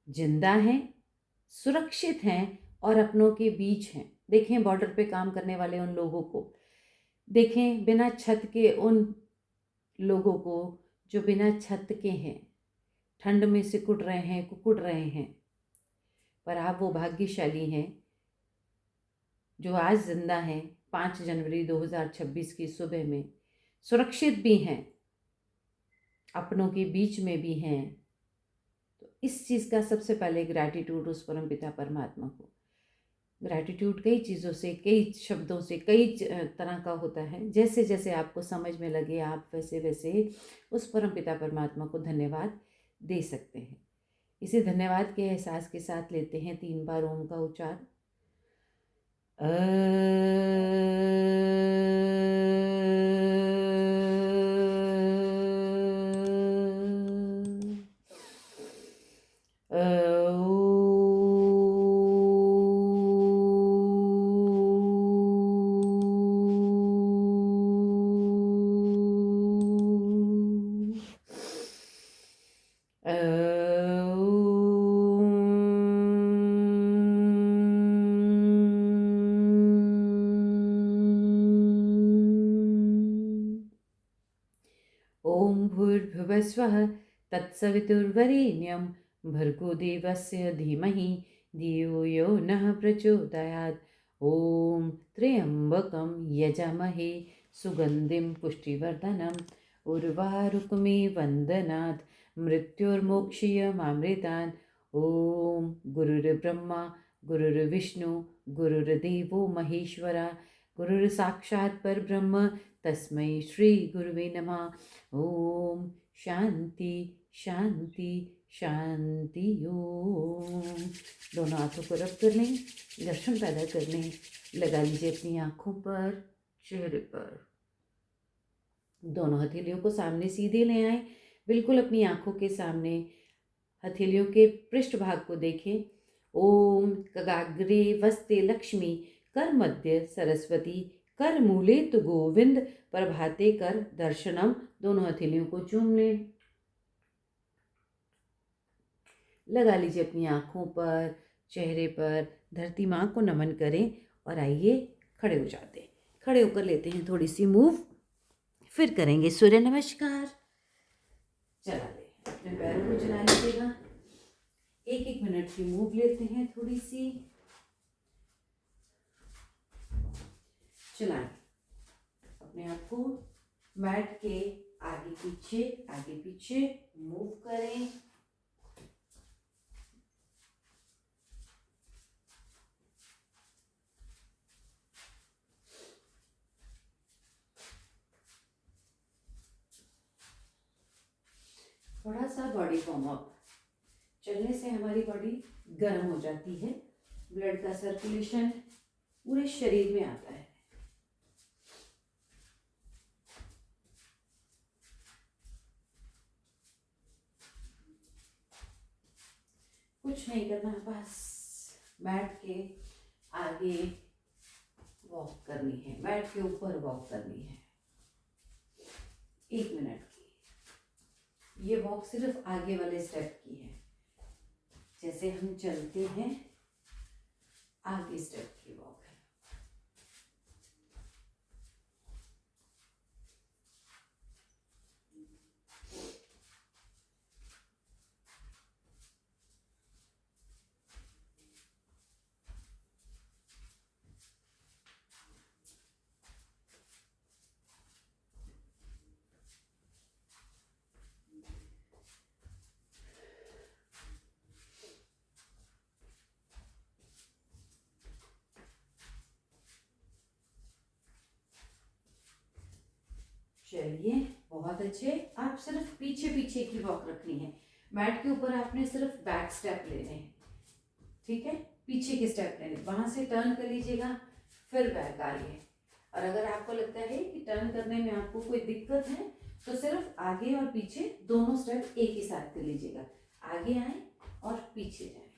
जिंदा हैं, सुरक्षित हैं और अपनों के बीच हैं। देखें बॉर्डर पे काम करने वाले उन लोगों को, देखें बिना छत के उन लोगों को जो बिना छत के हैं, ठंड में सिकुड़ रहे हैं, कुकुड़ रहे हैं। पर आप वो भाग्यशाली हैं जो आज जिंदा हैं, 5 जनवरी 2026 की सुबह में, सुरक्षित भी हैं, अपनों के बीच में भी हैं। तो इस चीज़ का सबसे पहले ग्रैटिट्यूड उस परमपिता परमात्मा को। ग्रैटिट्यूड कई चीज़ों से, कई शब्दों से, कई तरह का होता है। जैसे जैसे आपको समझ में लगे आप वैसे वैसे उस परमपिता परमात्मा को धन्यवाद दे सकते हैं। इसे धन्यवाद के एहसास के साथ लेते हैं 3 बार ओम का उच्चार। ओम भूर्भुवस्वः तत्सवितुर्वरेण्यं भर्गो देवस्य धीमहि धियो यो नः प्रचोदयात्। ओम त्र्यंबकं यजामहे सुगंधिं पुष्टिवर्धनम् उर्वारुकमिव वन्दनात् मृत्युर्मोक्षयमामृतात्। ओम गुरुर्ब्रह्मा गुरुर्विष्णु गुरुर्देवो महेश्वरा गुरुर्साक्षात् परब्रह्म तस्मै श्री गुरुवे नमः। ओम शांति शांति शांति। ओम दोनों हाथों को रब कर लें, दर्शन पैदा कर लें। लगा लीजिए अपनी आँखों पर, चेहरे पर। दोनों हथेलियों को सामने सीधे ले आए, बिल्कुल अपनी आँखों के सामने। हथेलियों के पृष्ठ भाग को देखें। ओम कगाग्रे वस्ते लक्ष्मी कर मध्य सरस्वती कर मूले तु गोविंद प्रभाते कर दर्शनम। दोनों हथेलियों को चूम लें। लगा लीजिए अपनी आँखों पर, चेहरे पर। धरती माँ को नमन करें और आइए खड़े हो जाते हैं। खड़े होकर लेते हैं थोड़ी सी मूव, फिर करेंगे सूर्य नमस्कार। चला ले, अपने पैरों को चला लीजिएगा। 1-1 मिनट की मूव लेते हैं थोड़ी सी। चलाएं अपने आप को मैट के आगे पीछे मूव करें। थोड़ा सा बॉडी वार्म अप। चलने से हमारी बॉडी गर्म हो जाती है, ब्लड का सर्कुलेशन पूरे शरीर में आता है। कुछ नहीं करना, बस मैट के आगे वॉक करनी है, मैट के ऊपर वॉक करनी है 1 मिनट की। ये वॉक सिर्फ आगे वाले स्टेप की है, जैसे हम चलते हैं आगे स्टेप की वॉक है। चलिए बहुत अच्छे। आप सिर्फ पीछे पीछे की वॉक रखनी है। मैट के ऊपर आपने सिर्फ बैक स्टेप लेने हैं, ठीक है? पीछे के स्टेप लेने, वहां से टर्न कर लीजिएगा, फिर बैक आइए। और अगर आपको लगता है कि टर्न करने में आपको कोई दिक्कत है तो सिर्फ आगे और पीछे दोनों स्टेप एक ही साथ कर लीजिएगा। आगे आए और पीछे जाए,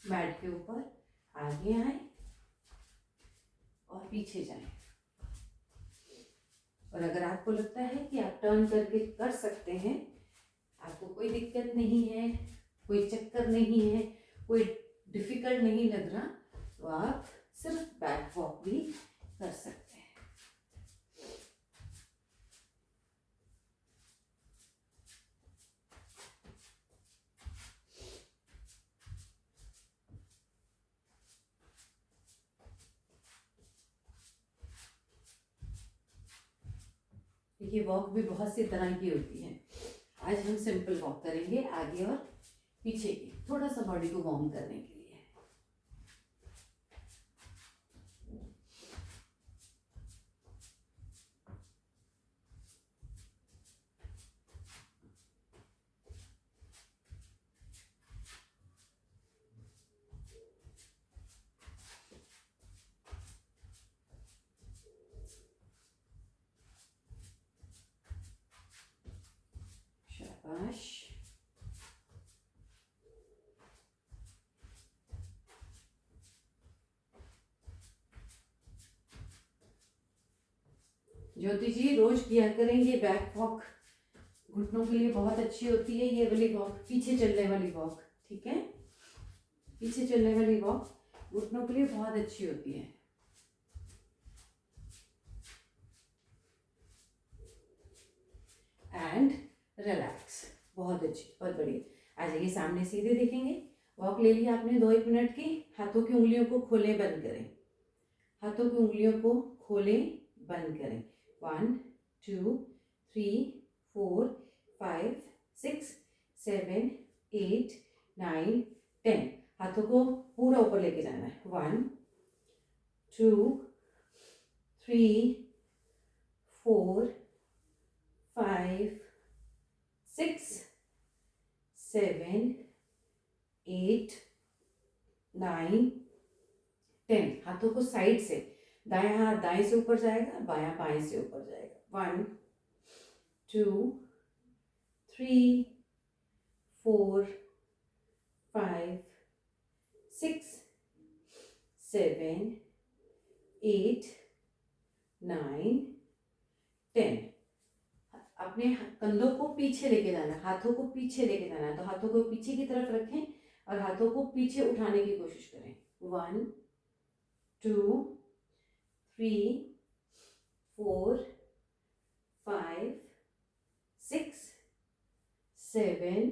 मैट के ऊपर आगे आए और पीछे जाए। और अगर आपको लगता है कि आप टर्न करके कर सकते हैं, आपको कोई दिक्कत नहीं है, कोई चक्कर नहीं है, कोई डिफिकल्ट नहीं लग रहा, तो आप सिर्फ बैक वॉक भी कर सकते हैं। देखिए वॉक भी बहुत सी तरह की होती है। आज हम सिंपल वॉक करेंगे, आगे और पीछे की, थोड़ा सा बॉडी को वार्म करने के लिए। शाबाश। ज्योति जी रोज किया करेंगे बैक वॉक, घुटनों के लिए बहुत अच्छी होती है ये वाली वॉक, पीछे चलने वाली वॉक, ठीक है, पीछे चलने वाली वॉक घुटनों के लिए बहुत अच्छी होती है। एंड रिलैक्स, बहुत अच्छी, बहुत बढ़िया। आ जाइए सामने, सीधे देखेंगे। वॉक ले लिया आपने 2-1 मिनट की। हाथों की उंगलियों को खोलें, बंद करें, हाथों की उंगलियों को खोलें, बंद करें। 1 2 3 4 5 6 7 8 9 10। हाथों को पूरा ऊपर लेके जाना है। 1 2 3 4 5 6 7 8 9 10। हाथों को साइड से, दायां हाथ दाएं से ऊपर जाएगा, बायां बाएं से ऊपर जाएगा। 1 2 3 4 5 6 7 8 9 10। अपने कंधों को पीछे लेके जाना है, हाथों को पीछे लेके जाना है, तो हाथों को पीछे की तरफ रखें और हाथों को पीछे उठाने की कोशिश करें। 1 2 3 4 5 6 7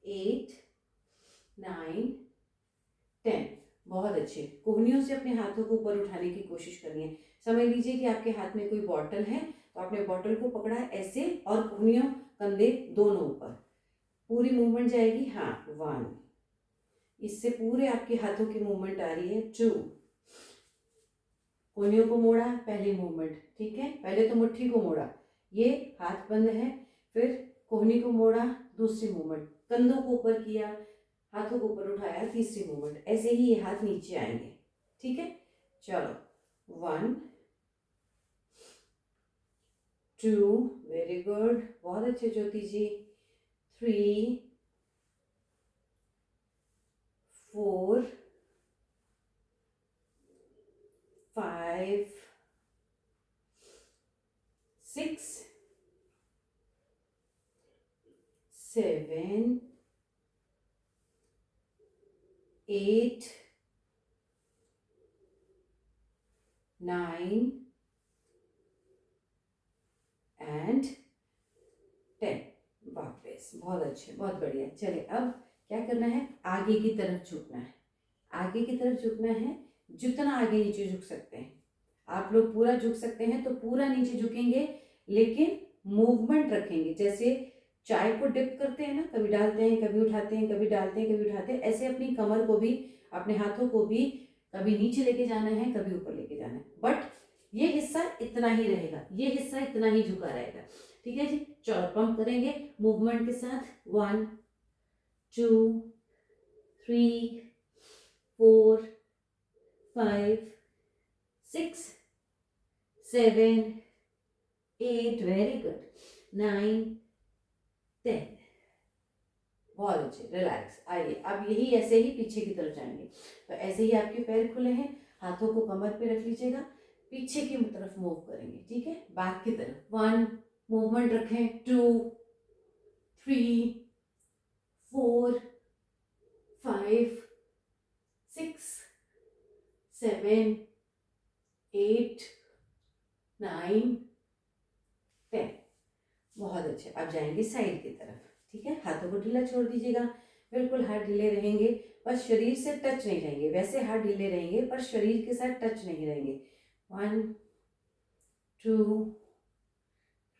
8 9 10। बहुत अच्छे। कोहनियों से अपने हाथों को ऊपर उठाने की कोशिश करनी है। समझ लीजिए कि आपके हाथ में कोई बॉटल है, तो आपने बॉटल को पकड़ा है ऐसे, और कोहनियों कंधे दोनों ऊपर, पूरी मूवमेंट जाएगी। हाँ 1, इससे पूरे आपके हाथों की मूवमेंट आ रही है। 2, कोहनियों को मोड़ा, पहली मूवमेंट, ठीक है, पहले तो मुट्ठी को मोड़ा, ये हाथ बंद है, फिर कोहनी को मोड़ा, दूसरी मूवमेंट, कंधों को ऊपर किया, हाथों को ऊपर उठाया, तीसरी मूवमेंट, ऐसे ही ये हाथ नीचे आएंगे, ठीक है। चलो 1 2, वेरी गुड, बहुत अच्छे ज्योति जी। 3 4 5 6 7 8 9 एंड 10। वापस, बहुत अच्छे, बहुत बढ़िया। चलिए अब क्या करना है, आगे की तरफ झुकना है, आगे की तरफ झुकना है, जितना आगे नीचे झुक सकते हैं आप लोग, पूरा झुक सकते हैं तो पूरा नीचे झुकेंगे, लेकिन मूवमेंट रखेंगे। जैसे चाय को डिप करते हैं ना, कभी डालते हैं, कभी उठाते हैं, कभी डालते हैं, कभी उठाते हैं, ऐसे अपनी कमर को भी, अपने हाथों को भी कभी नीचे लेके जाना है, कभी ऊपर लेके जाना है, बट ये हिस्सा इतना ही रहेगा, ये हिस्सा इतना ही झुका रहेगा, ठीक है जी। चलो पंप करेंगे मूवमेंट के साथ। 1 2 3 4 5 6 7 8, वेरी गुड, 9 10। बहुत अच्छे, रिलैक्स। आइए अब यही ऐसे ही पीछे की तरफ जाएंगे, तो ऐसे ही आपके पैर खुले हैं, हाथों को कमर पे रख लीजिएगा, पीछे की तरफ मूव करेंगे, ठीक है, बैक की तरफ। 1, मूवमेंट रखें, 2 3 4 7 8 9 10। बहुत अच्छे। अब जाएंगे साइड की तरफ, ठीक है। हाथों को ढीला छोड़ दीजिएगा, बिल्कुल हाथ ढीले रहेंगे, बस शरीर से टच नहीं रहेंगे। वैसे हाथ ढीले रहेंगे पर शरीर के साथ टच नहीं रहेंगे। 1 2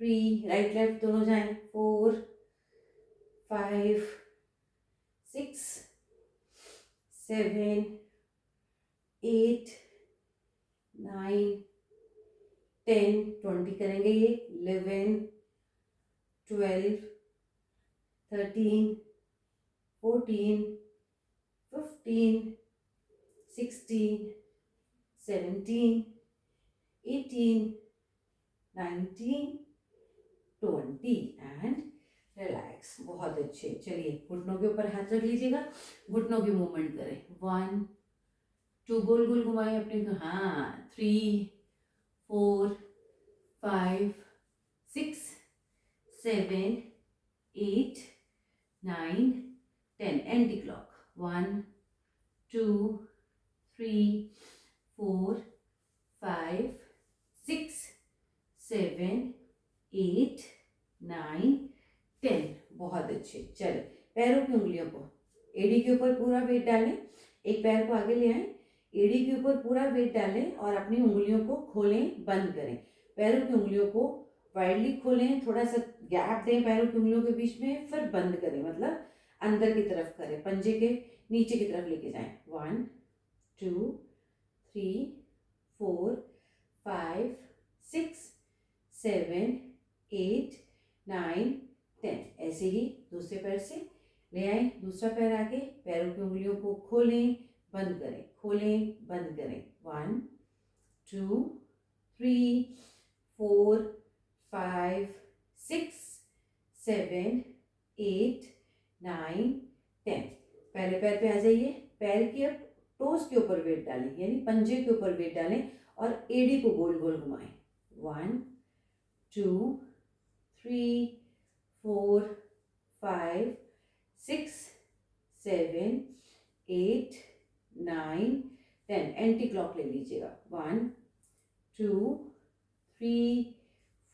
3, राइट लेफ्ट दोनों जाएं। 4 5 6 7 8 9 10, 20 करेंगे ये। 11 12 13 14 15 16 17 18 19 20 एंड रिलैक्स। बहुत अच्छे। चलिए घुटनों के ऊपर हाथ रख लीजिएगा, घुटनों की मूवमेंट करें। 1 2, गोल गोल घुमाएं अपने को। हाँ, 3 4 5 6 7 8 9 10, एंटी क्लॉक। 1 2 3 4 5 6 7 8 9 10। बहुत अच्छे। चले पैरों की उंगलियों को एड़ी के ऊपर पूरा वेट डालें। एक पैर को आगे ले आए, एड़ी के ऊपर पूरा वेट डालें और अपनी उंगलियों को खोलें, बंद करें। पैरों की उंगलियों को वाइडली खोलें, थोड़ा सा गैप दें पैरों की उंगलियों के बीच में, फिर बंद करें, मतलब अंदर की तरफ करें, पंजे के नीचे की तरफ लेके जाएं। 1 2 3 4 5 6 7 8 9 10। ऐसे ही दूसरे पैर से ले आए, दूसरा पैर आगे, पैरों की उंगलियों को खोलें, बंद करें, खोलें, बंद करें। 1 2 3 4 5 6 7 8 9 10। पहले पैर पे आ जाइए, पैर की अब टोस के ऊपर वेट डालें, यानी पंजे के ऊपर वेट डालें और एड़ी को गोल गोल घुमाएं। 1 2 3 4 5 6 7 8 9 10। एंटी क्लॉक ले लीजिएगा। 1 2 3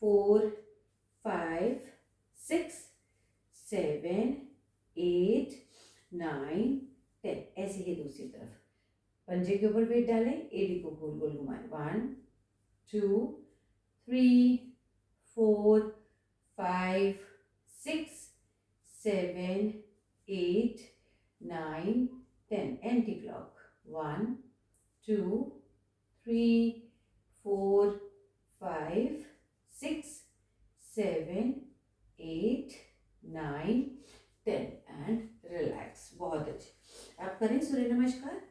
4 5 6 7 8 9 10। ऐसे ही दूसरी तरफ पंजे के ऊपर वेट डालें, एड़ी को गोल गोल घुमाएं। 1 2 3 4 5 6 7 8 9 10। Anti clock. 1 2 3 4 5 6 7 8 9 10 and relax. बहुत अच्छे। आप करें सूर्य नमस्कार,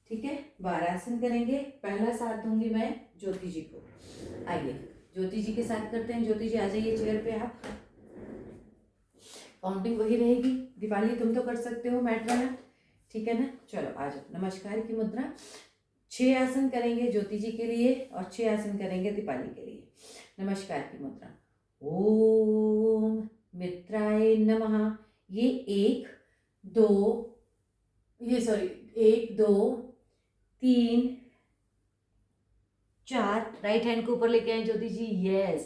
ठीक है। 12 आसन करेंगे। पहला साथ दूंगी मैं ज्योति जी को। आइए ज्योति जी के साथ करते हैं। ज्योति जी आ जाइए चेयर पे। आप काउंटिंग वही रहेगी। दीपाली तुम तो कर सकते हो मैट वाला, ठीक है ना। चलो आ जाओ। नमस्कार की मुद्रा। 6 आसन करेंगे ज्योति जी के लिए और 6 आसन करेंगे दीपाली के लिए। नमस्कार की मुद्रा। ओम मित्राय नमः। ये 1 2 1 2 3 4, राइट हैंड को ऊपर लेके आए ज्योति जी। यस।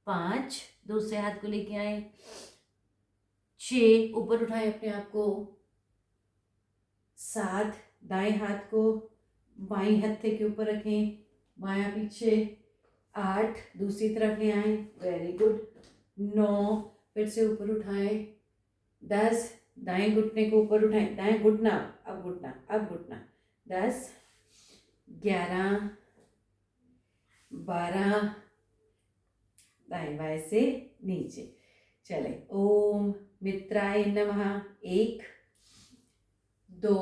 5, दूसरे हाथ को लेके आए। 6, ऊपर उठाए अपने आप को। 7, दाएं हाथ को बाएं हत्थे के ऊपर रखें, बायां पीछे। 8, दूसरी तरफ ले आए। Very good. 9, फिर से ऊपर उठाए। 10, दाएं घुटने को ऊपर उठाएं, दाएं घुटना, अब घुटना, अब घुटना। 10 11 12, दाएं बाएं से नीचे। चले ओम मित्राय नमः। 1 2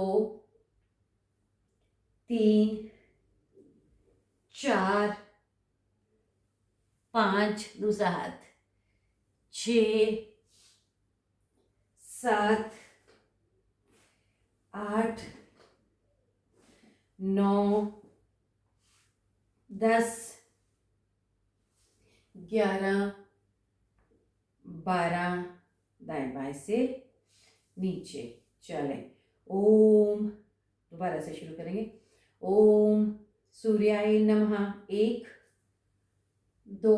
3 4 5, दूसरा हाथ। 6 7 8 9 10 11 12, दाएं बाएं से नीचे। चलें ओम, दोबारा से शुरू करेंगे। ओम सूर्याय नमः 1 2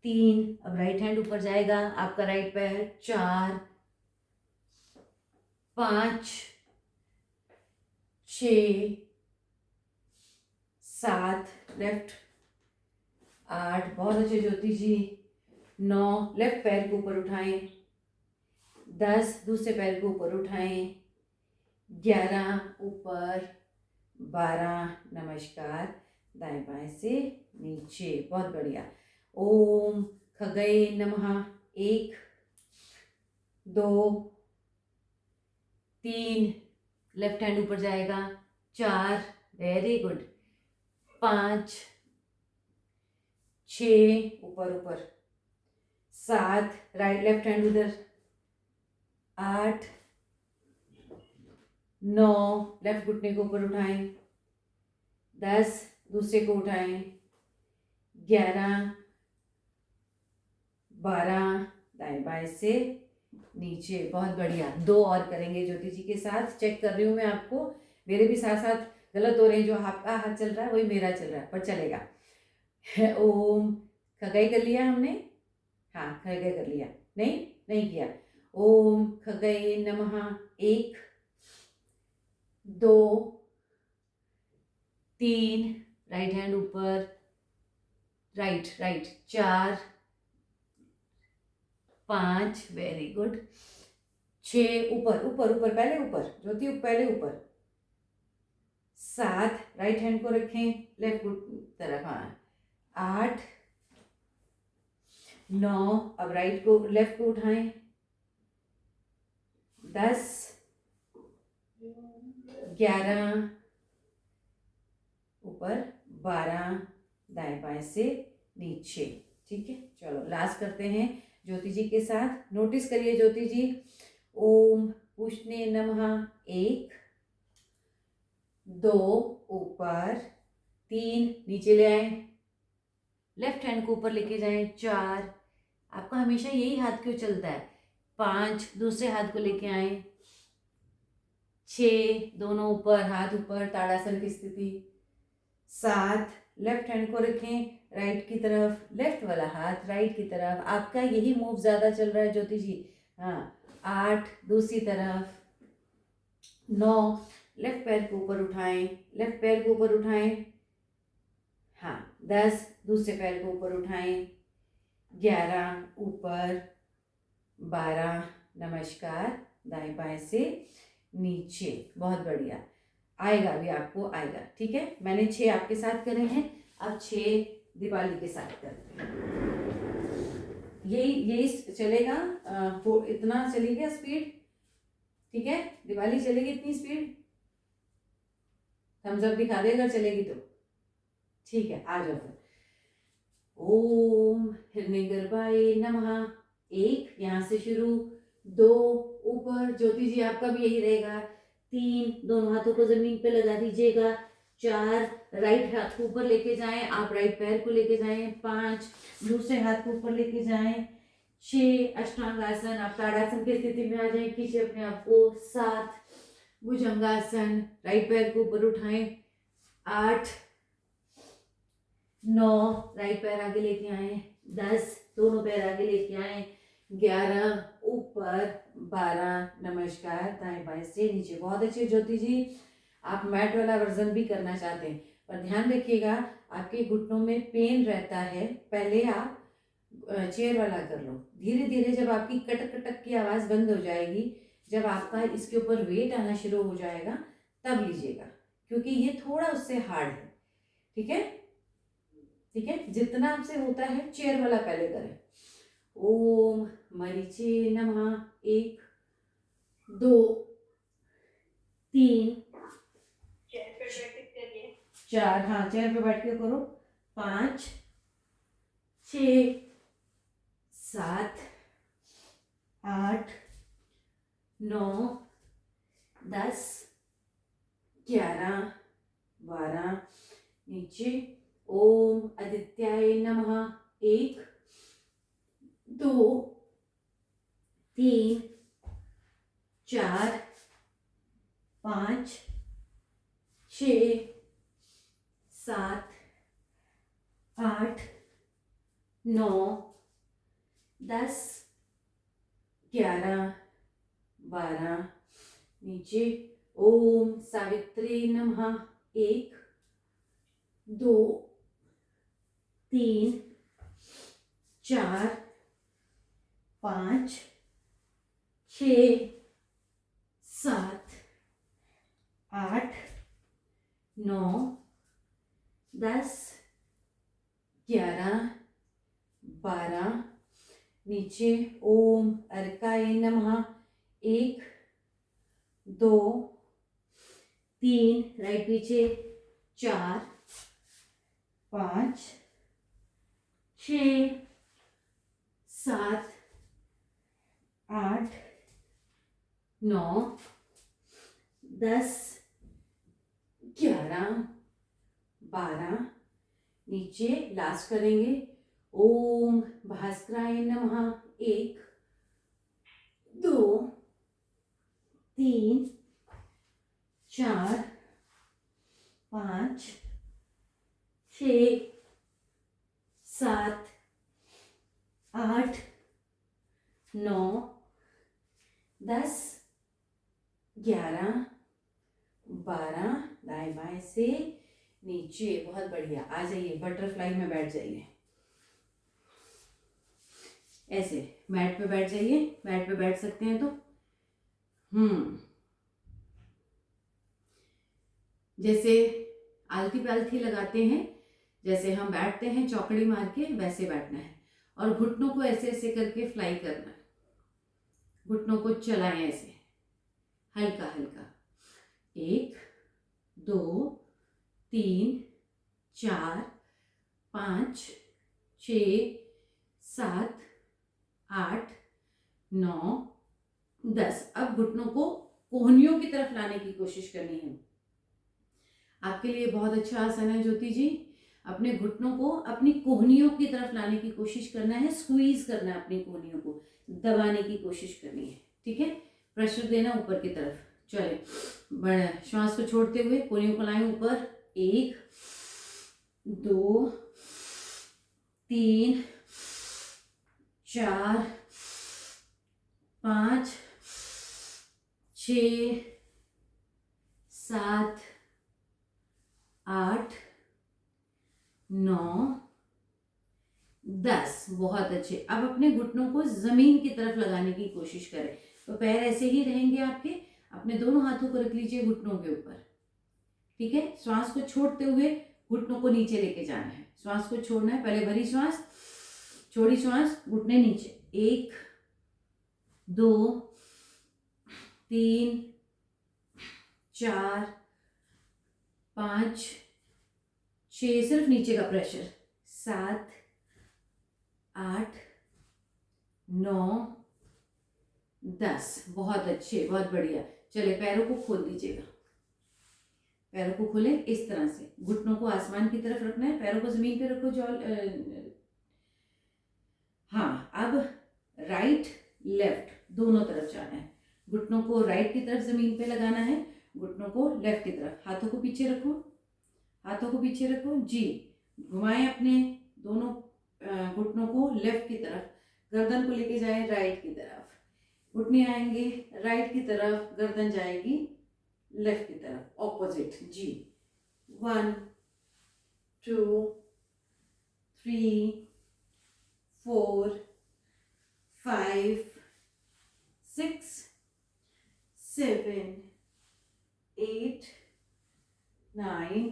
3। अब राइट हैंड ऊपर जाएगा, आपका राइट पैर 4 5 6 7 लेफ्ट 8, बहुत अच्छे ज्योति जी 9, लेफ्ट पैर को ऊपर उठाएं 10, दूसरे पैर को ऊपर उठाएं 11 ऊपर 12 नमस्कार, दाएं बाएं से नीचे, बहुत बढ़िया। ओम खगये नमः 1 2 3, लेफ्ट हैंड ऊपर जाएगा 4, वेरी गुड 5 6 ऊपर ऊपर 7, राइट लेफ्ट हैंड उधर 8 9, लेफ्ट घुटने को ऊपर उठाएं 10, दूसरे को उठाएं 11 12, दाएं बाएं से नीचे, बहुत बढ़िया। 2 और करेंगे ज्योति जी के साथ। चेक कर रही हूँ मैं आपको, मेरे भी साथ साथ गलत हो रहे हैं, जो आपका हाथ चल रहा है वही मेरा चल रहा है, पर चलेगा। ओम खगय कर लिया हमने, हाँ खगय कर लिया, नहीं किया। ओम खगये नमः 1 2 3, राइट हैंड ऊपर, राइट 4 5, वेरी गुड 6 ऊपर ऊपर ऊपर, पहले ऊपर ज्योति, पहले ऊपर 7, राइट हैंड को रखें लेफ्ट तरफ, हाँ 8 9, अब राइट को लेफ्ट को उठाएं 10 11 ऊपर 12, दाएं बाएं से नीचे, ठीक है। चलो लास्ट करते हैं ज्योति जी के साथ। नोटिस करिए ज्योति जी, ओम पुष्णे नमः 1 2 ऊपर 3, नीचे ले आए, लेफ्ट हैंड को ऊपर लेके जाएं 4, आपका हमेशा यही हाथ क्यों चलता है, 5, दूसरे हाथ को लेके आए 6, दोनों ऊपर, हाथ ऊपर, ताड़ासन की स्थिति 7, लेफ्ट हैंड को रखें राइट की तरफ, लेफ्ट वाला हाथ राइट की तरफ, आपका यही मूव ज़्यादा चल रहा है ज्योति जी, हाँ 8, दूसरी तरफ 9, लेफ्ट पैर को ऊपर उठाएं, लेफ्ट पैर को ऊपर उठाएं, हाँ 10, दूसरे पैर को ऊपर उठाएं 11 ऊपर 12, नमस्कार, दाएं बाएं से नीचे, बहुत बढ़िया। आएगा भी, आपको आएगा, ठीक है। मैंने 6 आपके साथ करे हैं, अब 6 दिवाली के साथ करते हैं। यही चलेगा, इतना चलेगा स्पीड, ठीक है। दिवाली चलेगी इतनी स्पीड, थम्स अप दिखा दे अगर चलेगी तो, ठीक है। आ जाओ फिर। ओम हिरण्यगर्भाय नमः 1, यहाँ से शुरू, 2 ऊपर, ज्योति जी आपका भी यही रहेगा, 3, दोनों हाथों को जमीन पे लगा दीजिएगा, 4, राइट हाथ को ऊपर लेके जाएं, आप राइट पैर को लेके जाएं, 5, दूसरे हाथ को ऊपर लेके जाएं, 6, अष्टांगासन, आप ताड़ासन की स्थिति में आ जाएं, खींचे अपने आप को, 7, भुजंगासन, राइट पैर को ऊपर उठाएं, 8 9, राइट पैर आगे लेके आए, 10, दोनों पैर आगे लेके आए, 11 ऊपर, 12, नमस्कार, दाएं बाएं से नीचे, बहुत अच्छे ज्योति जी। आप मैट वाला वर्जन भी करना चाहते हैं, पर ध्यान रखिएगा आपके घुटनों में पेन रहता है, पहले आप चेयर वाला कर लो, धीरे धीरे जब आपकी कटक कटक की आवाज़ बंद हो जाएगी, जब आपका इसके ऊपर वेट आना शुरू हो जाएगा, तब लीजिएगा, क्योंकि ये थोड़ा उससे हार्ड है, ठीक है, ठीक है। जितना आपसे होता है चेयर वाला पहले करें। ओम मरीचे नमः 1 2 3 4, हाँ चेयर पे बैठ के करो, 5 6 7 8 9 10 11 12, नीचे। ओम आदित्याय नमः 1 2 3 4 5 6 7, 8, 9, 10, 11, 12, नीचे। ओम सावित्री नमः। 1, 2, 3, 4, 5, 6, 7, 8, 9, 10, 11, 12, नीचे। ओम अर्काय नमः। 1, 2, 3, राइट नीचे। 4, 5, 6, 7, 8, 9, 10, 11, 12, नीचे। लास्ट करेंगे। ओम भास्कराय नमः। 1, 2, 3, 4, 5, 6, 7, 8, 9, 10, 11, 12, दाएं बाएं से नीचे। बहुत बढ़िया। आ जाइए, बटरफ्लाई में बैठ जाइए। ऐसे मैट पे बैठ जाइए। मैट पे बैठ सकते हैं तो जैसे आलती पालथी लगाते हैं, जैसे हम बैठते हैं चौकड़ी मार के, वैसे बैठना है। और घुटनों को ऐसे ऐसे करके फ्लाई करना है। घुटनों को चलाएं ऐसे हल्का हल्का। 1, 2, 3, 4, 5, 6, 7, 8, 9, 10। अब घुटनों को कोहनियों की तरफ लाने की कोशिश करनी है। आपके लिए बहुत अच्छा आसन है ज्योति जी। अपने घुटनों को अपनी कोहनियों की तरफ लाने की कोशिश करना है। स्क्वीज करना है, अपनी कोहनियों को दबाने की कोशिश करनी है। ठीक है, प्रेशर देना ऊपर की तरफ। चले, बड़ा श्वास को छोड़ते हुए कोहनियों को लाएं ऊपर। 1, 2, 3, 4, 5, 6, 7, 8, 9, 10। बहुत अच्छे। अब अपने घुटनों को जमीन की तरफ लगाने की कोशिश करें। तो पैर ऐसे ही रहेंगे आपके। अपने दोनों हाथों को रख लीजिए घुटनों के ऊपर। ठीक है, श्वास को छोड़ते हुए घुटनों को नीचे लेके जाना है। श्वास को छोड़ना है, पहले भरी श्वास, छोड़ी श्वास, घुटने नीचे। 1, 2, 3, 4, 5, 6, सिर्फ नीचे का प्रेशर। 7, 8, 9, 10। बहुत अच्छे, बहुत बढ़िया। चले, पैरों को खोल दीजिएगा। पैरों को खोले इस तरह से। घुटनों को आसमान की तरफ रखना है, पैरों को जमीन पे रखो। हाँ, अब राइट लेफ्ट दोनों तरफ जाना है। घुटनों को राइट की तरफ जमीन पे लगाना है, घुटनों को लेफ्ट की तरफ। हाथों को पीछे रखो, हाथों को पीछे रखो जी। घुमाएं अपने दोनों घुटनों को लेफ्ट की तरफ। गर्दन को लेके जाए राइट की तरफ। घुटने आएंगे राइट की तरफ, गर्दन जाएगी लेफ्ट की तरफ, ऑपोजिट जी। 1, 2, 3, 4, 5, 6, 7, 8, 9,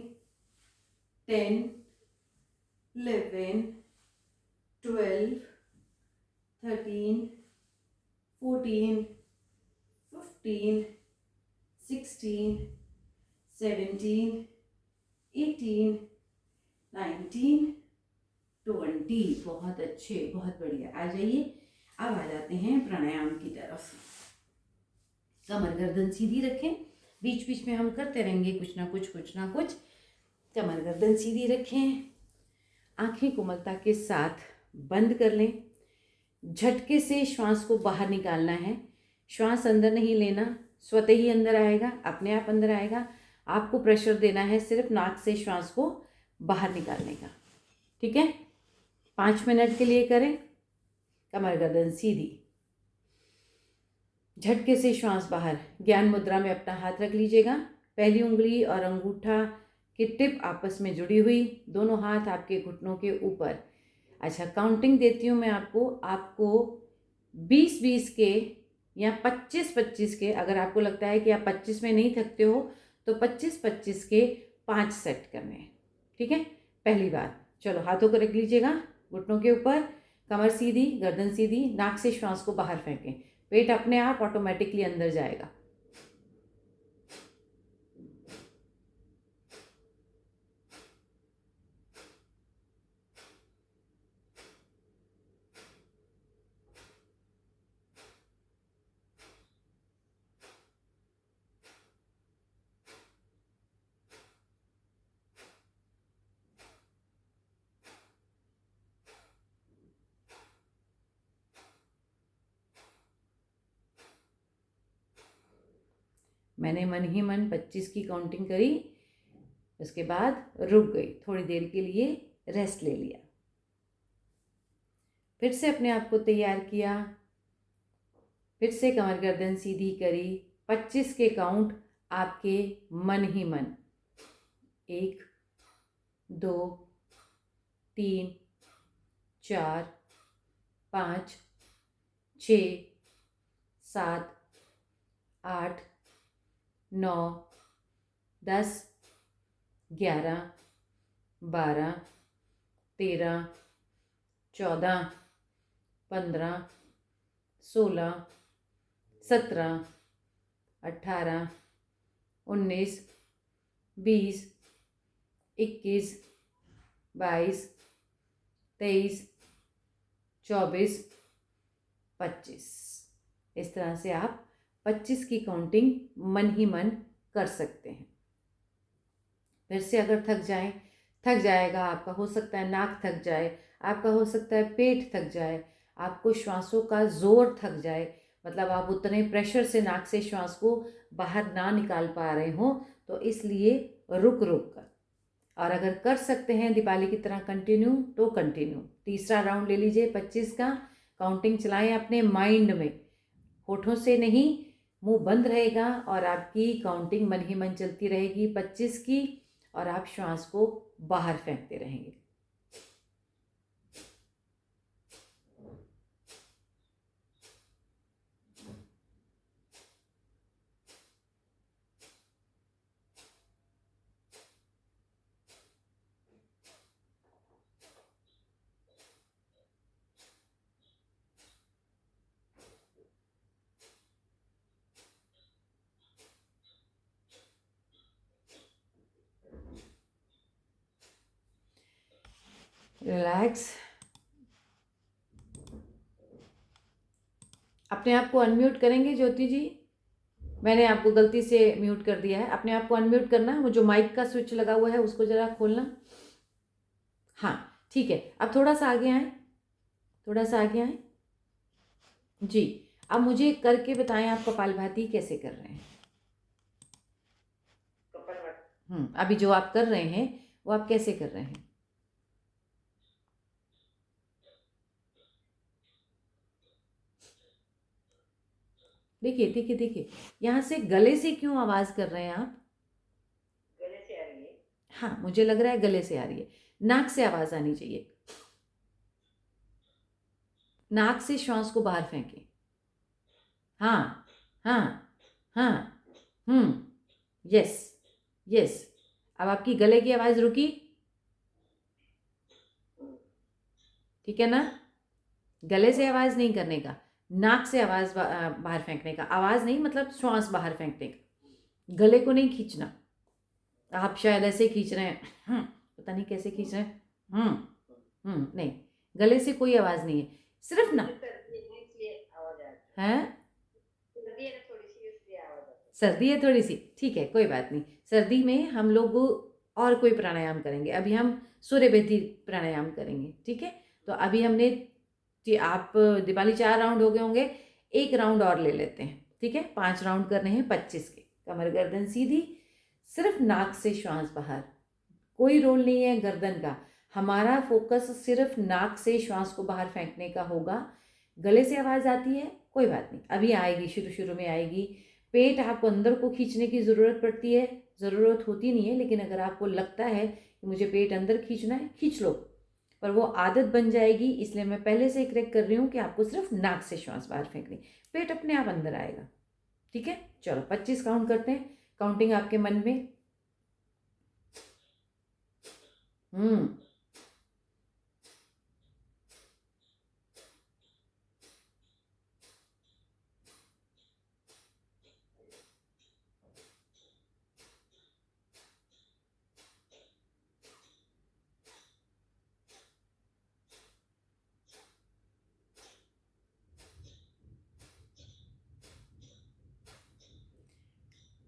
10, 11, 12, 13, 14, 15, 16, 17, 18, 19, 20। बहुत अच्छे, बहुत बढ़िया। आ जाइए, अब आ जाते हैं प्राणायाम की तरफ। कमर गर्दन सीधी रखें। बीच बीच में हम करते रहेंगे कुछ ना कुछ, कुछ ना कुछ। कमर गर्दन सीधी रखें। आंखें कोमलता के साथ बंद कर लें। झटके से श्वास को बाहर निकालना है। श्वास अंदर नहीं लेना, स्वतः ही अंदर आएगा, अपने आप अंदर आएगा। आपको प्रेशर देना है सिर्फ नाक से श्वास को बाहर निकालने का। ठीक है, 5 मिनट के लिए करें। कमर गर्दन सीधी, झटके से श्वास बाहर। ज्ञान मुद्रा में अपना हाथ रख लीजिएगा, पहली उंगली और अंगूठा की टिप आपस में जुड़ी हुई, दोनों हाथ आपके घुटनों के ऊपर। अच्छा, काउंटिंग देती हूँ मैं आपको 20-20 के या 25-25 के, अगर आपको लगता है कि आप 25 में नहीं थकते हो तो 25-25 के 5 सेट करने हैं। ठीक है, पहली बार चलो, हाथों को रख लीजिएगा घुटनों के ऊपर, कमर सीधी, गर्दन सीधी, नाक से श्वास को बाहर फेंकें, पेट अपने आप ऑटोमेटिकली अंदर जाएगा। मैंने मन ही मन 25 की काउंटिंग करी, उसके बाद रुक गई, थोड़ी देर के लिए रेस्ट ले लिया, फिर से अपने आप को तैयार किया, फिर से कमर गर्दन सीधी करी, 25 के काउंट आपके मन ही मन, 1 2 3 4 5 6 7 8 9 10 11 12 13 14 15 16 17 18 19 20 21 22 23 24 25। इस तरह से आप 25 की काउंटिंग मन ही मन कर सकते हैं। फिर से अगर थक जाएगा आपका, हो सकता है नाक थक जाए, आपका हो सकता है पेट थक जाए, आपको श्वासों का जोर थक जाए, मतलब आप उतने प्रेशर से नाक से श्वास को बाहर ना निकाल पा रहे हो, तो इसलिए रुक रुक कर, और अगर कर सकते हैं दीपाली की तरह कंटिन्यू तो कंटिन्यू। तीसरा राउंड ले लीजिए 25 का, काउंटिंग चलाएं अपने माइंड में, होठों से नहीं, मुंह बंद रहेगा और आपकी काउंटिंग मन ही मन चलती रहेगी 25 की, और आप श्वास को बाहर फेंकते रहेंगे। रिलैक्स, अपने आप को अनम्यूट करेंगे ज्योति जी, मैंने आपको गलती से म्यूट कर दिया है, अपने आप को अनम्यूट करना है, वो जो माइक का स्विच लगा हुआ है उसको जरा खोलना। हाँ ठीक है, अब थोड़ा सा आगे आए, थोड़ा सा आगे आए जी। अब मुझे करके बताएं आप कपालभाति कैसे कर रहे हैं। अभी जो आप कर रहे हैं वो आप कैसे कर रहे हैं। देखिए देखिए देखिए, यहाँ से गले से क्यों आवाज़ कर रहे हैं आप। गले से आ रही है। हाँ, मुझे लग रहा है गले से आ रही है, नाक से आवाज़ आनी चाहिए, नाक से श्वास को बाहर फेंकें। हाँ हाँ हाँ, यस यस। अब आपकी गले की आवाज़ रुकी, ठीक है ना। गले से आवाज़ नहीं करने का, नाक से आवाज़ बाहर फेंकने का, आवाज़ नहीं मतलब श्वास बाहर फेंकने का, गले को नहीं खींचना। आप शायद ऐसे खींच रहे हैं, पता नहीं कैसे खींच रहे हैं, नहीं, गले से कोई आवाज़ नहीं है, सिर्फ ना है, सर्दी है थोड़ी सी, ठीक है कोई बात नहीं। सर्दी में हम लोग और कोई प्राणायाम करेंगे, अभी हम सूर्यभेदी प्राणायाम करेंगे, ठीक है। तो अभी हमने जी, आप दीपाली 4 राउंड हो गए होंगे, 1 राउंड और ले लेते हैं, ठीक है। 5 राउंड करने हैं 25 के। कमर गर्दन सीधी, सिर्फ नाक से श्वास बाहर, कोई रोल नहीं है गर्दन का। हमारा फोकस सिर्फ नाक से श्वास को बाहर फेंकने का होगा। गले से आवाज़ आती है, कोई बात नहीं, अभी आएगी, शुरू शुरू में आएगी। पेट आपको अंदर को खींचने की ज़रूरत पड़ती है, ज़रूरत होती नहीं है, लेकिन अगर आपको लगता है कि मुझे पेट अंदर खींचना है, खींच लो, पर वो आदत बन जाएगी। इसलिए मैं पहले से करेक्ट कर रही हूँ कि आपको सिर्फ नाक से श्वास बाहर फेंकनी, पेट अपने आप अंदर आएगा। ठीक है, चलो 25 काउंट करते हैं। काउंटिंग आपके मन में। हम्म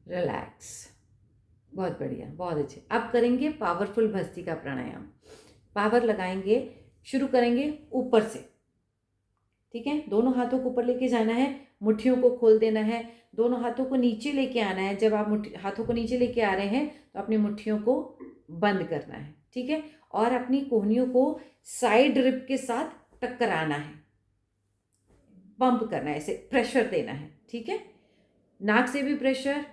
रिलैक्स, बहुत बढ़िया, बहुत अच्छे। अब करेंगे पावरफुल भस्त्रिका प्राणायाम। पावर लगाएंगे, शुरू करेंगे ऊपर से। ठीक है, दोनों हाथों को ऊपर लेके जाना है, मुट्ठियों को खोल देना है, दोनों हाथों को नीचे लेके आना है। जब आप हाथों को नीचे लेके आ रहे हैं तो अपनी मुट्ठियों को बंद करना है। ठीक है, और अपनी कोहनियों को साइड रिब के साथ टकराना है, पंप करना है, ऐसे प्रेशर देना है। ठीक है, नाक से भी प्रेशर,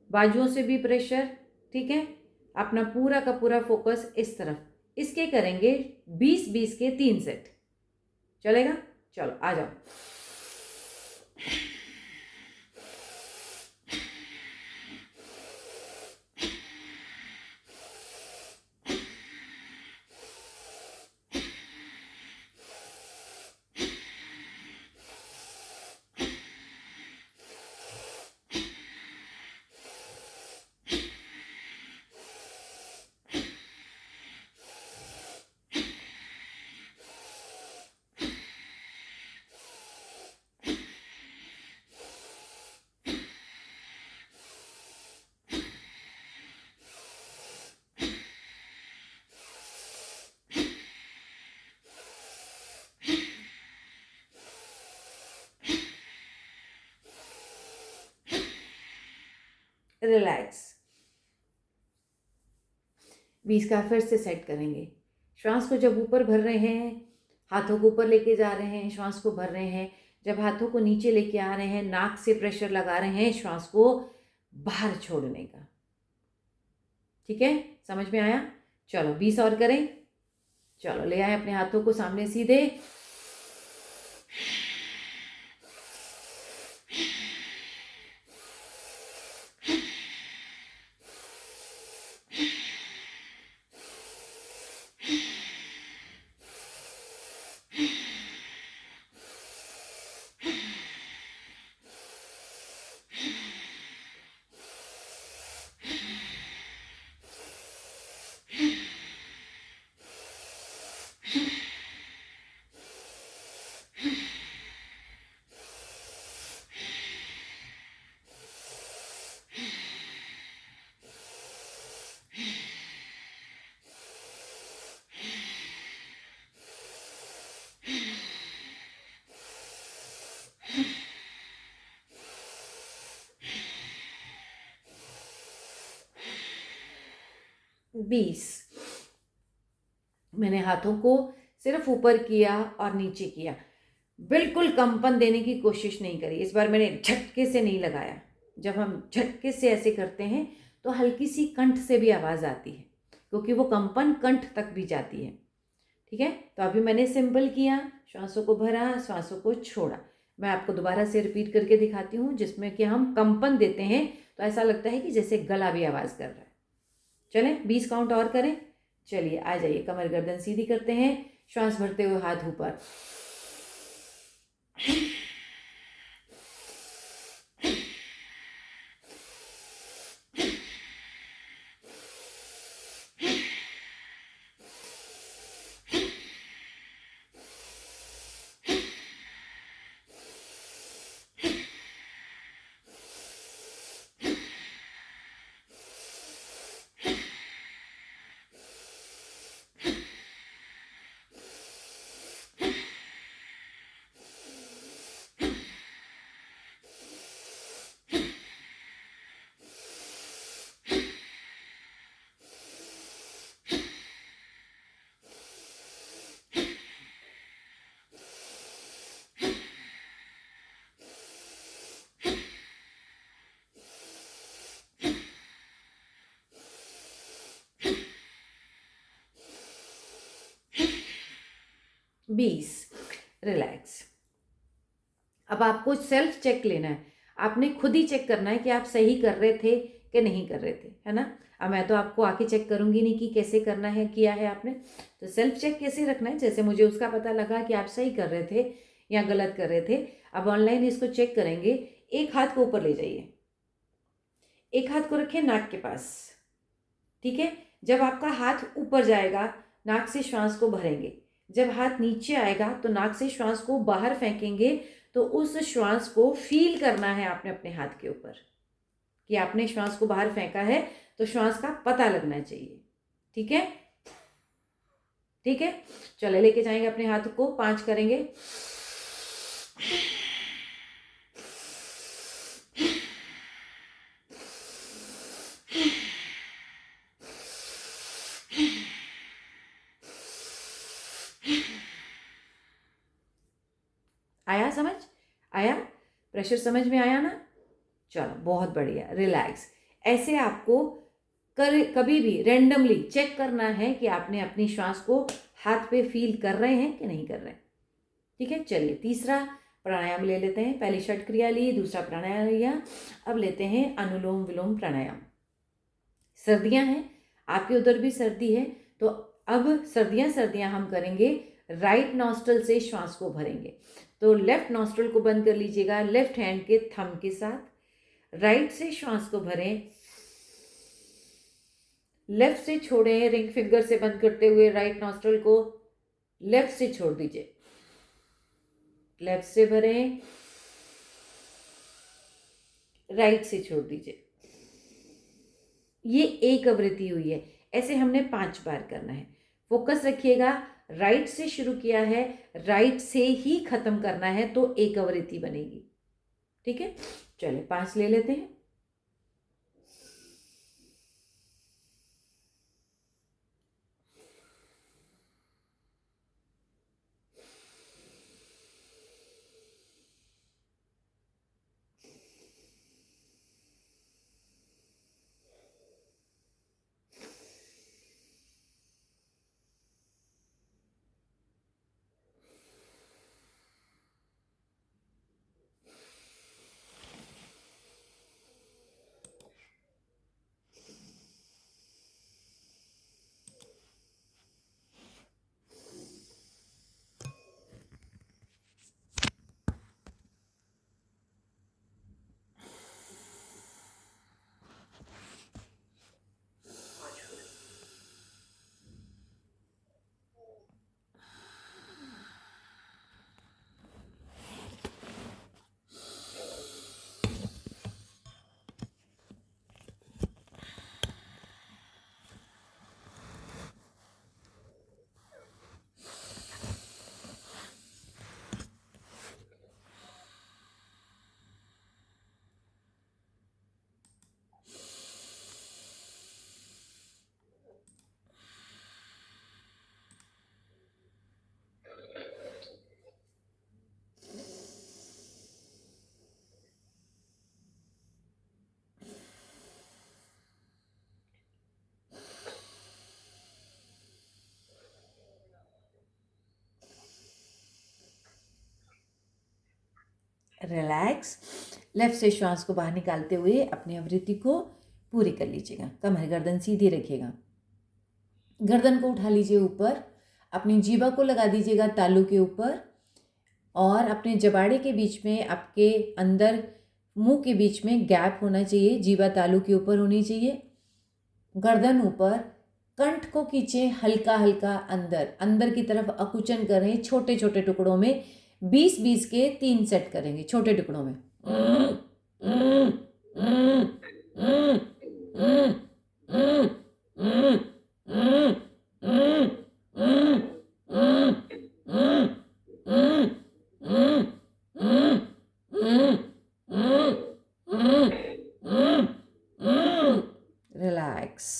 बाजुओं से भी प्रेशर। ठीक है, अपना पूरा का पूरा फोकस इस तरफ। इसके करेंगे 20-20 के 3 सेट। चलेगा, चलो आ जाओ। रिलैक्स। 20 का फिर से सेट करेंगे। श्वास को जब ऊपर भर रहे हैं, हाथों को ऊपर लेके जा रहे हैं, श्वास को भर रहे हैं। जब हाथों को नीचे लेके आ रहे हैं, नाक से प्रेशर लगा रहे हैं श्वास को बाहर छोड़ने का। ठीक है, समझ में आया? चलो 20 और करें। चलो ले आए अपने हाथों को सामने सीधे। बीस। मैंने हाथों को सिर्फ ऊपर किया और नीचे किया, बिल्कुल कंपन देने की कोशिश नहीं करी। इस बार मैंने झटके से नहीं लगाया। जब हम झटके से ऐसे करते हैं तो हल्की सी कंठ से भी आवाज़ आती है, क्योंकि वो कंपन कंठ तक भी जाती है। ठीक है, तो अभी मैंने सिंपल किया, श्वासों को भरा, श्वासों को छोड़ा। मैं आपको दोबारा से रिपीट करके दिखाती हूँ, जिसमें कि हम कंपन देते हैं तो ऐसा लगता है कि जैसे गला भी आवाज़ कर रहा है। चलें 20 काउंट और करें। चलिए आ जाइए, कमर गर्दन सीधी करते हैं, श्वास भरते हुए हाथ ऊपर। 20। रिलैक्स। अब आपको सेल्फ चेक लेना है, आपने खुद ही चेक करना है कि आप सही कर रहे थे कि नहीं कर रहे थे, है ना। अब मैं तो आपको आके चेक करूंगी नहीं कि कैसे करना है, किया है आपने। तो सेल्फ चेक कैसे रखना है, जैसे मुझे उसका पता लगा कि आप सही कर रहे थे या गलत कर रहे थे। अब ऑनलाइन इसको चेक करेंगे। एक हाथ को ऊपर ले जाइए, एक हाथ को रखिए नाक के पास, ठीक है। जब आपका हाथ ऊपर जाएगा नाक से श्वास को भरेंगे, जब हाथ नीचे आएगा तो नाक से श्वास को बाहर फेंकेंगे। तो उस श्वास को फील करना है आपने अपने हाथ के ऊपर कि आपने श्वास को बाहर फेंका है, तो श्वास का पता लगना चाहिए, ठीक है। ठीक है, चले लेके जाएंगे अपने हाथ को, 5 करेंगे। आया समझ, आया प्रेशर समझ में आया ना। चलो बहुत बढ़िया, रिलैक्स। ऐसे आपको कभी भी रैंडमली चेक करना है कि आपने अपनी श्वास को हाथ पे फील कर रहे हैं कि नहीं कर रहे हैं, ठीक है। चलिए तीसरा प्राणायाम ले लेते हैं। पहली षट क्रिया ली, दूसरा प्राणायाम लिया, अब लेते हैं अनुलोम विलोम प्राणायाम। सर्दियां हैं, आपके उधर भी सर्दी है, तो अब सर्दियां हम करेंगे राइट नॉस्ट्रल से श्वास को भरेंगे। तो लेफ्ट नॉस्ट्रल को बंद कर लीजिएगा लेफ्ट हैंड के थंब के साथ, राइट से श्वास को भरें, लेफ्ट से छोड़ें, रिंग फिंगर से बंद करते हुए राइट नॉस्ट्रल को लेफ्ट से छोड़ दीजिए, लेफ्ट से भरें, राइट से छोड़ दीजिए। ये एक आवृत्ति हुई है, ऐसे हमने 5 बार करना है। फोकस रखिएगा, राइट से शुरू किया है, राइट से ही खत्म करना है, तो एक आवृत्ति बनेगी, ठीक है। चलिए 5 ले लेते हैं। रिलैक्स। लेफ्ट से श्वास को बाहर निकालते हुए अपनी आवृत्ति को पूरी कर लीजिएगा। कमर गर्दन सीधी रखिएगा, गर्दन को उठा लीजिए ऊपर, अपनी जीभा को लगा दीजिएगा तालू के ऊपर, और अपने जबाड़े के बीच में, आपके अंदर मुंह के बीच में गैप होना चाहिए, जीभा तालू के ऊपर होनी चाहिए, गर्दन ऊपर। कंठ को खींचे हल्का हल्का अंदर, अंदर की तरफ अकुचन करें छोटे छोटे टुकड़ों में। 20-20 के 3 सेट करेंगे छोटे टुकड़ों में। रिलैक्स।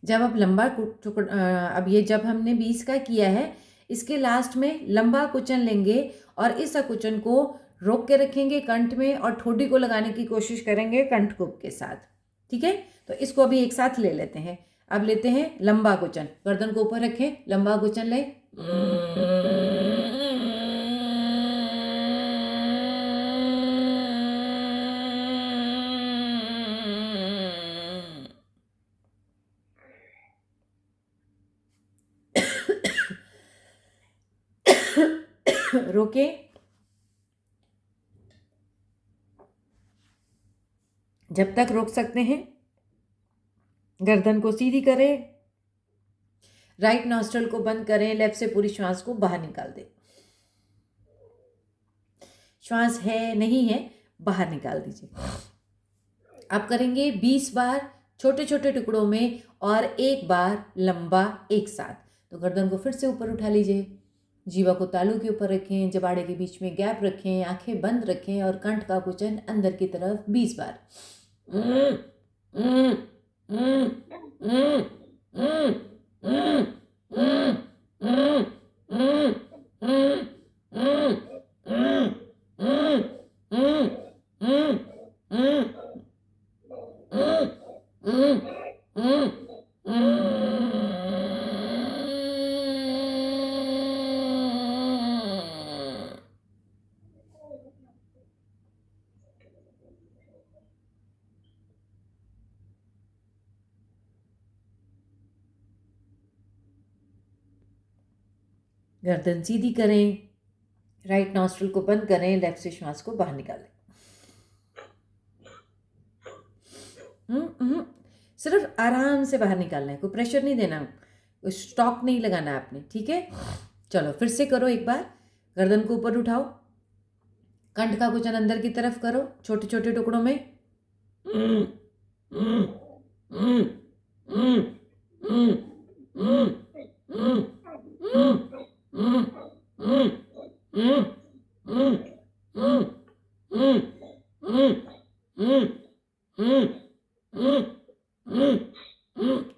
जब आप लंबा अब ये जब हमने 20 का किया है, इसके लास्ट में लंबा कुचन लेंगे और इस अकुचन को रोक के रखेंगे कंठ में और ठोडी को लगाने की कोशिश करेंगे कंठ कुप के साथ, ठीक है। तो इसको अभी एक साथ ले लेते हैं। अब लेते हैं लंबा कुचन, गर्दन को ऊपर रखें, लंबा कुचन ले। रोके, जब तक रोक सकते हैं। गर्दन को सीधी करें, राइट नॉस्ट्रल को बंद करें, लेफ्ट से पूरी श्वास को बाहर निकाल दें। श्वास है नहीं है बाहर निकाल दीजिए। आप करेंगे 20 बार छोटे छोटे टुकड़ों में और 1 बार लंबा एक साथ। तो गर्दन को फिर से ऊपर उठा लीजिए, जीवा को तालू के ऊपर रखें, जबाड़े के बीच में गैप रखें, आंखें बंद रखें और कंठ का कुचन अंदर की तरफ 20 बार। गर्दन सीधी करें, राइट नॉस्ट्रल को बंद करें, लेफ्ट से श्वास को बाहर निकालें। सिर्फ आराम से बाहर निकालना है, कोई प्रेशर नहीं देना, कोई स्टॉक नहीं लगाना है आपने, ठीक है। चलो फिर से करो एक बार, गर्दन को ऊपर उठाओ, कंठ का कुचन अंदर की तरफ करो छोटे छोटे टुकड़ों में।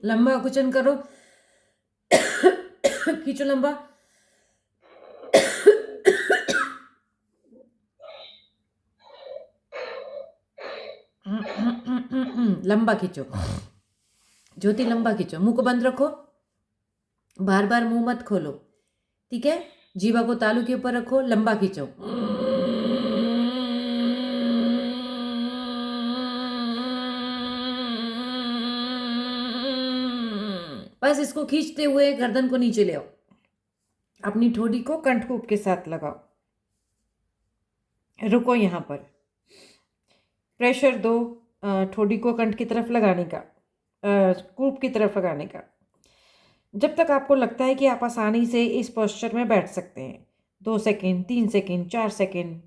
लंबा कुचन करो, खींचो लंबा, लंबा खींचो, ज्योति लंबा खींचो, मुंह को बंद रखो, बार बार मुंह मत खोलो, ठीक है। जीवा को तालू के ऊपर रखो, लंबा खींचो। बस इसको खींचते हुए गर्दन को नीचे ले आओ, अपनी ठोड़ी को कंठकूप के साथ लगाओ, रुको यहाँ पर, प्रेशर दो ठोड़ी को कंठ की तरफ लगाने का, कूप की तरफ लगाने का, जब तक आपको लगता है कि आप आसानी से इस पोस्चर में बैठ सकते हैं। 2 सेकेंड, 3 सेकेंड, 4 सेकेंड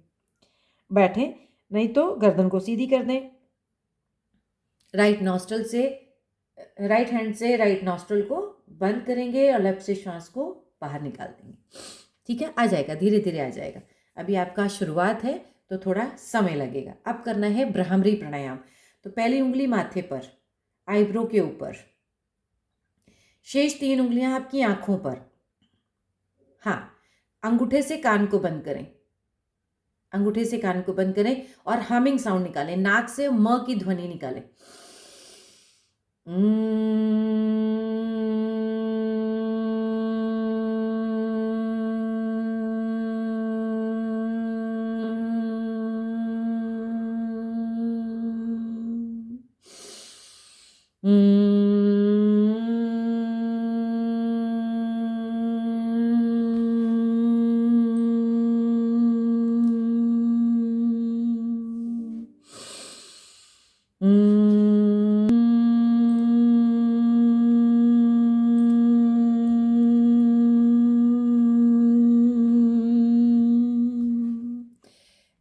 बैठें, नहीं तो गर्दन को सीधी कर दें। राइट नॉस्ट्रल से, राइट हैंड से राइट नॉस्ट्रल को बंद करेंगे और लेफ्ट से श्वास को बाहर निकाल देंगे, ठीक है। आ जाएगा, धीरे धीरे आ जाएगा। अभी आपका शुरुआत है तो थोड़ा समय लगेगा। अब करना है भ्रामरी प्राणायाम। तो पहली उंगली माथे पर, आईब्रो के ऊपर, शेष 3 उंगलियां आपकी आंखों पर। हाँ, अंगूठे से कान को बंद करें, अंगूठे से कान को बंद करें और हमिंग साउंड निकालें, नाक से म की ध्वनि निकालें।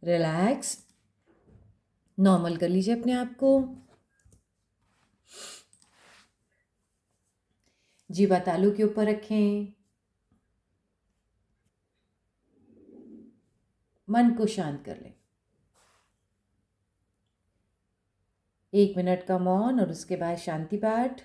रिलैक्स, नॉर्मल कर लीजिए अपने आप को। जीवा तालू के ऊपर रखें, मन को शांत कर लें। 1 मिनट का मौन और उसके बाद शांति पाठ।